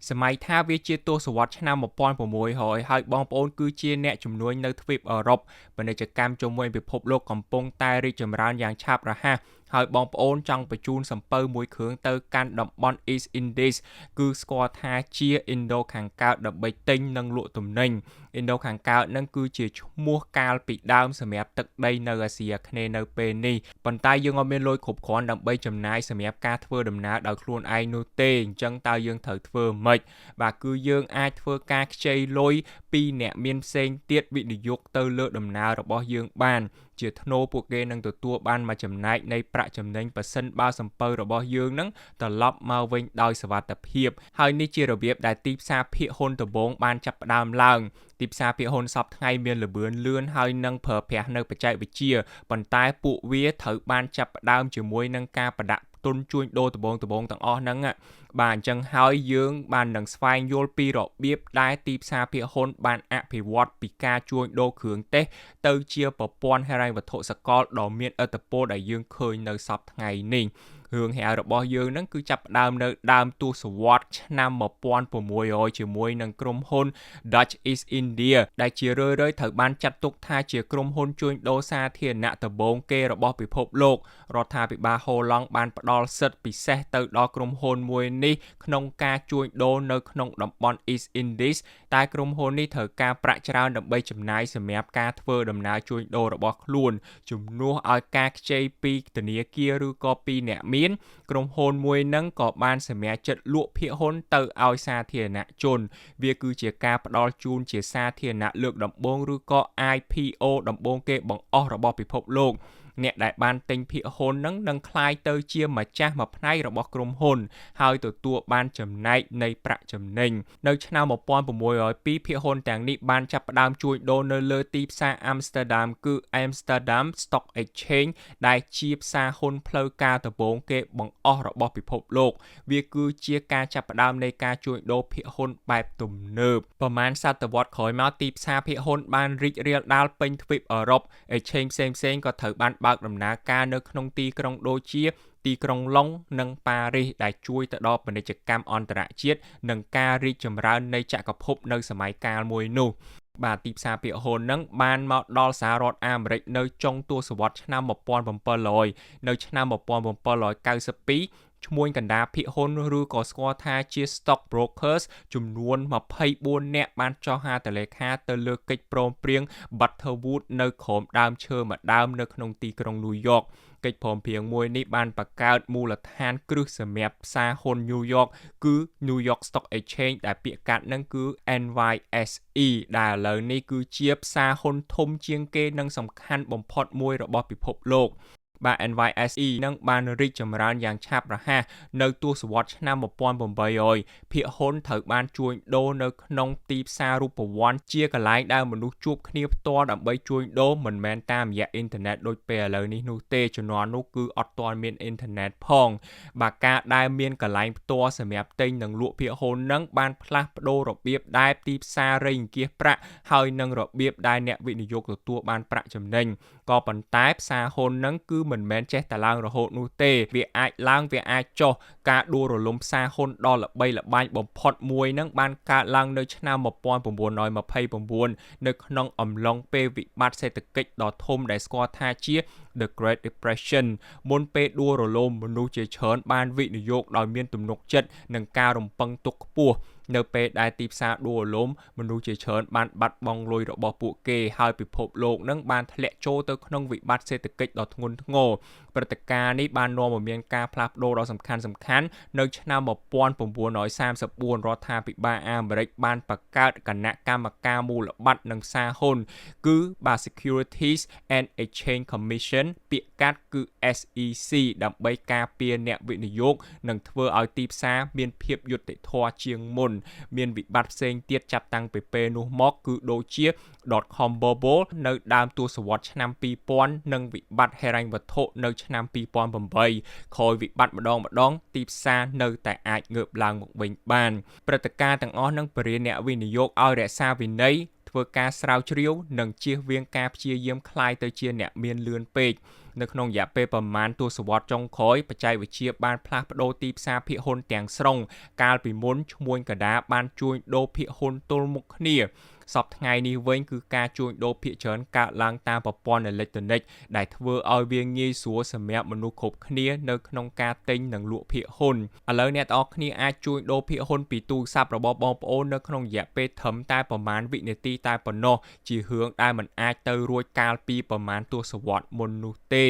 សម័យថាវាជាទសវត្សរ៍ឆ្នាំ1600ហើយបងប្អូនគឺជាអ្នកជំនួញនៅទ្វីបអឺរ៉ុបពាណិជ្ជកម្មជុំវិញពិភពលោកកំពុងតែរីកចម្រើនយ៉ាងឆាប់រហ័សហើយបងប្អូនចង់បញ្ជូនសំពៅមួយគ្រឿងទៅកាន់តំបន់ East Indies គឺស្គាល់ថាជា Indo ខាងកើតដើម្បីទិញនិងលក់ទំនិញ Indo ខាងកើតនឹងគឺជាឈ្មោះកាលពីដើមសម្រាប់ទឹកដីនៅអាស៊ីអាគ្នេយ៍នៅពេលនេះប៉ុន្តែយើងអត់មានលុយគ្រប់គ្រាន់ដើម្បីចំណាយសម្រាប់ការធ្វើដំណើរដោយខ្លួនឯងនោះទេអញ្ចឹងតើយើងត្រូវធ្វើម៉េចបាទគឺយើងអាចធ្វើការខ្ចីលុយពីអ្នកមានផ្សេងទៀតវិនិយោគទៅលើដំណើររបស់យើងបានជាថ្នូរពួកគេនឹងទទួលបានមួយចំណែកនៃប្រាក់ចំណេញប៉ះសិនបើសំពៅរបស់យើងនឹងត្រឡប់មកវិញដោយសុវត្ថិភាពហើយនេះជារបៀបដែលទីផ្សារភាគហ៊ុនដំបូងបានចាប់ផ្ដើមឡើងទីផ្សារភាគហ៊ុនសពថ្ងៃមានល្បឿនលឿនហើយនឹងប្រើប្រាស់នៅបច្ចេកវិទ្យាប៉ុន្តែពួកវាត្រូវបានចាប់ផ្ដើមជាមួយនឹងការប្រដាក់ទុនជួញដូរដំបូងទាំងអស់ហ្នឹងបាទអញ្ចឹងហើយយើងបាននឹងស្វែងយល់ពីរបៀបដែលទីផ្សារភាគហ៊ុនបានអភិវឌ្ឍពីការជួញដូរគ្រឿងទេសទៅជាប្រព័ន្ធហិរញ្ញវត្ថុសកលដ៏មានឥទ្ធិពលដែលយើងឃើញនៅសប្តាហ៍ថ្ងៃនេះរឿងរ៉ាវរបស់យើងហ្នឹងគឺចាប់ផ្ដើមនៅដើមទសវត្សរ៍ឆ្នាំ1600ជាមួយនឹងក្រុមហ៊ុន Dutch East India ដែលជារឿយៗត្រូវបានចាត់ទុកថាជាក្រុមហ៊ុនជួញដូរសាធារណៈដំបូងគេរបស់ពិភពលោករដ្ឋាភិបាលហូឡង់បានផ្ដល់សិទ្ធិពិសេសទៅដល់ក្រុមហ៊ុនមួយនេះក្នុងការជួញដូរនៅក្នុងតំបន់ East Indies តែក្រុមហ៊ុននេះត្រូវការប្រាក់ច្រើនដើម្បីចំណាយសម្រាប់ការធ្វើដំណើរជួញដូររបស់ខ្លួនជំនួសឲ្យការខ្ចីពីធនាគារឬក៏ពីអ្នកមានក្រុមហ៊ុនមួយនឹងក៏បានសម្រេចចិត្តលក់ភាគហ៊ុនទៅឲ្យសាធារណជនវាគឺជាការផ្ដល់ជូនជាសាធារណៈលើកដំបូងឬក៏ IPO ដំបូងគេបង្អស់របស់ពិភពលោកអ្នកដែលបានទិញភាគហ៊ុននឹងក្លាយទៅជាម្ចាស់មួយផ្នែករបស់ក្រុមហ៊ុនហើយទទួលបានចំណែកនៃប្រាក់ចំណេញនៅឆ្នាំ1602ភាគហ៊ុនទាំងនេះបានចាប់ផ្ដើមជួញដូរនៅលើទីផ្សារ Amsterdam គឺ Amsterdam Stock Exchange ដែលជាផ្សារហ៊ុនផ្លូវការដំបូងគេបង្អស់របស់ពិភពលោកវាគឺជាការចាប់ផ្ដើមនៃការជួញដូរភាគហ៊ុនបែបទំនើបប្រមាណសតវត្សរ៍ក្រោយមកទីផ្សារភាគហ៊ុនបានរីករាលដាលពេញទ្វីបអឺរ៉ុប Exchange ផ្សេងៗក៏ត្រូវបានបើកដំណើរការនៅក្នុងទីក្រុងដូចជាទីក្រុងឡុងនិងប៉ារីសដែលជួយទៅដល់ពាណិជ្ជកម្មអន្តរជាតិនិងការរីកចម្រើននៃចក្រភពនៅសម័យកាលមួយនោះបាទទីផ្សារភាគហ៊ុននឹងបានមកដល់សហរដ្ឋអាមេរិកនៅចុងទសវត្សរ៍ឆ្នាំ1700នៅឆ្នាំ1792ឈ្មួញកណ្ដាលភាគហ៊ុនឬក៏ស្គាល់ថាជា Stock Brokers ចំនួន24នាក់បានចុះហត្ថលេខាទៅលើកិច្ចព្រមព្រៀង Butterwood នៅក្រោមដើមឈើម្ដើមនៅក្នុងទីក្រុង New York កិច្ចព្រមព្រៀងមួយនេះបានបង្កើតមូលដ្ឋានគ្រឹះសម្រាប់ផ្សារហ៊ុន New York គឺ New York Stock Exchange ដែលពាក្យកាត់នឹងគឺ NYSE ដែលឥឡូវនេះគឺជាផ្សារហ៊ុនធំជាងគេនិងសំខាន់បំផុតមួយរបស់ពិភពលោកបាទ NYSE នឹងបានរីកចម្រើនយ៉ាងឆាប់រហ័សនៅទសវត្សរ៍ឆ្នាំ1800ភាគហ៊ុនត្រូវបានជួញដូរនៅក្នុងទីផ្សាររូបវ័ន្តជាកន្លែងដែលមនុស្សជួបគ្នាផ្ទាល់ដើម្បីជួញដូរមិនមែនតាមរយៈអ៊ីនធឺណិតដូចពេលឥឡូវនេះនោះទេជំនាន់នោះគឺអត់ទាន់មានអ៊ីនធឺណិតផងបាទការដែលមានកន្លែងផ្ទាល់សម្រាប់ទិញនិងលក់ភាគហ៊ុននឹងបានផ្លាស់ប្ដូររបៀបដែលទីផ្សាររៃអង្គាសប្រាក់ហើយនឹងរបៀបដែលអ្នកវិនិយោគទទួលបានប្រាក់ចំណេញក៏ប៉ុន្តែផ្សារហ៊ុននឹងគឺមិនមែនចេះតែឡើងរហូតនោះទេវាអាចឡើងវាអាចចុះការដួលរលំផ្សារហ៊ុនដ៏ល្បីល្បាញបំផុតមួយនឹងបានកើតឡើងនៅឆ្នាំ1929នៅក្នុងអំឡុងពេលវិបត្តិសេដ្ឋកិច្ចដ៏ធំដែលស្គាល់ថាជា The Great Depression មុនពេលដួលរលំមនុស្សជាច្រើនបានវិនិយោគដោយមានទំនុកចិត្តនិងការរំពឹងទុកខ្ពស់នៅពេលដែលទីផ្សារដួលរលំមនុស្សជាច្រើនបានបាត់បង់លុយរបស់ពួកគេហើយពិភពលោកនឹងបានធ្លាក់ចូលទៅក្នុងវិបត្តិសេដ្ឋកិច្ចដ៏ធ្ងន់ធ្ងរព្រឹត្តិការណ៍នេះបាននាំឲ្យមានការផ្លាស់ប្ដូរដ៏សំខាន់នៅឆ្នាំ1934រដ្ឋាភិបាលអាមេរិកបានបង្កើតគណៈកម្មការមូលបត្រនិងផ្សារហ៊ុនគឺ Securities and Exchange Commission ពាក្យកាត់គឺ SEC ដើម្បីការពារអ្នកវិនិយោគនិងធ្វើឲ្យទីផ្សារមានភាពយុត្តិធម៌ជាងមុនមានវិបត្តិផ្សេងទៀតចាប់តាំងពីពេលនោះមកគឺដូចជា .com bubble នៅដើមទសវត្សរ៍ឆ្នាំ2000និងវិបត្តិហិរញ្ញវត្ថុនៅឆ្នាំ2008ក្រោយវិបត្តិម្ដងទីផ្សារនៅតែអាចងើបឡើងមកវិញបានព្រឹត្តិការណ៍ទាំងអស់នឹងបរិយាអ្នកវិនិយោគឲ្យរក្សាវិន័យធ្វើការស្រាវជ្រាវនិងជៀសវាងការព្យាយាមคล้ายទៅជាអ្នកមានលឿនពេក នៅក្នុងរយៈពេលប្រមាណទសវត្សរ៍ចុងក្រោយបច្ចេកវិទ្យាបានផ្លាស់ប្ដូរទីផ្សារភាគហ៊ុនទាំងស្រុងកាលពីមុនឈ្មួញកណ្ដាលបានជួញដូរភាគហ៊ុនទល់មុខគ្នាសប្តាហ៍ថ្ងៃនេះវិញគឺការជួញដូរភាគច្រើនកើតឡើងតាមប្រព័ន្ធអេឡិចត្រូនិកដែលធ្វើឲ្យវាងាយស្រួលសម្រាប់មនុស្សគ្រប់គ្នានៅក្នុងការទិញនិងលក់ភាគហ៊ុនឥឡូវអ្នកទាំងអស់គ្នាអាចជួញដូរភាគហ៊ុនពីទូរស័ព្ទរបស់បងប្អូននៅក្នុងរយៈពេលត្រឹមតែប្រមាណវិនាទីតែប៉ុណ្ណោះជារឿងដែលមិនអាចទៅរួចកាលពីប្រមាណទសវត្សរ៍មុននោះទេ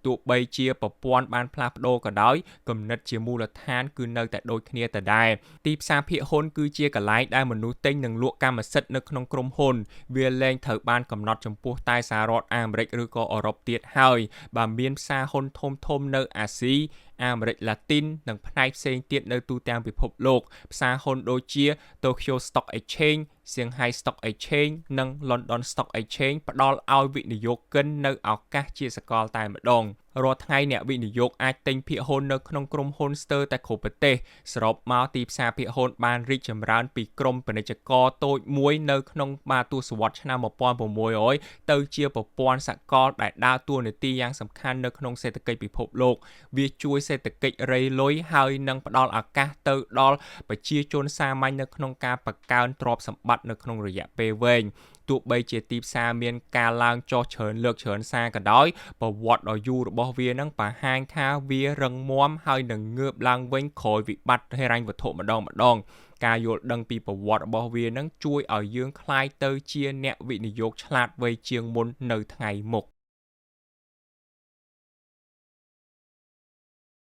ទោះបីជាប្រព័ន្ធបានផ្លាស់ប្ដូរក៏ដោយគំនិតជាមូលដ្ឋានគឺនៅតែដូចគ្នាដដែលទីផ្សារភាគហ៊ុនគឺជាកន្លែងដែលមនុស្សទិញនិងលក់កម្មសិទ្ធិនៅក្នុងក្រុមហ៊ុនវាលែងត្រូវបានកំណត់ចំពោះតែសហរដ្ឋអាមេរិកឬក៏អឺរ៉ុបទៀតហើយបើមានផ្សារហ៊ុនធំៗនៅអាស៊ីអាមេរិកឡាទីននិងផ្នែកផ្សេងទៀតនៅទូទាំងពិភពលោកផ្សារហ៊ុនដូចជា Tokyo Stock Exchange Shanghai Stock Exchange និង London Stock Exchange ផ្ដល់ឲ្យវិនិយោគិននៅឱកាសជាសកលតែម្ដងរាល់ថ្ងៃអ្នកវិនិយោគអាចទិញភាគហ៊ុននៅក្នុងក្រុមហ៊ុនស្ទើរតែគ្រប់ប្រទេសសរុបមកទីផ្សារភាគហ៊ុនបានរីកចម្រើនពីក្រុមពាណិជ្ជករតូចមួយនៅក្នុងទសវត្សរ៍ឆ្នាំ1600ទៅជាប្រព័ន្ធសកលដែលដើរតួនាទីយ៉ាងសំខាន់នៅក្នុងសេដ្ឋកិច្ចពិភពលោកវាជួយសេដ្ឋកិច្ចរៃលុយហើយនឹងផ្ដល់ឱកាសទៅដល់ប្រជាជនសាមញ្ញនៅក្នុងការបង្កើនទ្រព្យសម្បត្តិនៅក្នុងរយៈពេលវែងទោះបីជាទីផ្សារមានការឡើងចុះច្រើនលើកច្រើនសារក៏ដោយប្រវត្តិដ៏យូររបស់វានឹងបង្ហាញថាវារឹងមាំហើយនឹងងើបឡើងវិញក្រោយវិបត្តិហិរញ្ញវត្ថុម្ដងការយល់ដឹងពីប្រវត្តិរបស់វានឹងជួយឲ្យយើងក្លាយទៅជាអ្នកវិនិយោគឆ្លាតវៃជាងមុននៅថ្ងៃមុខ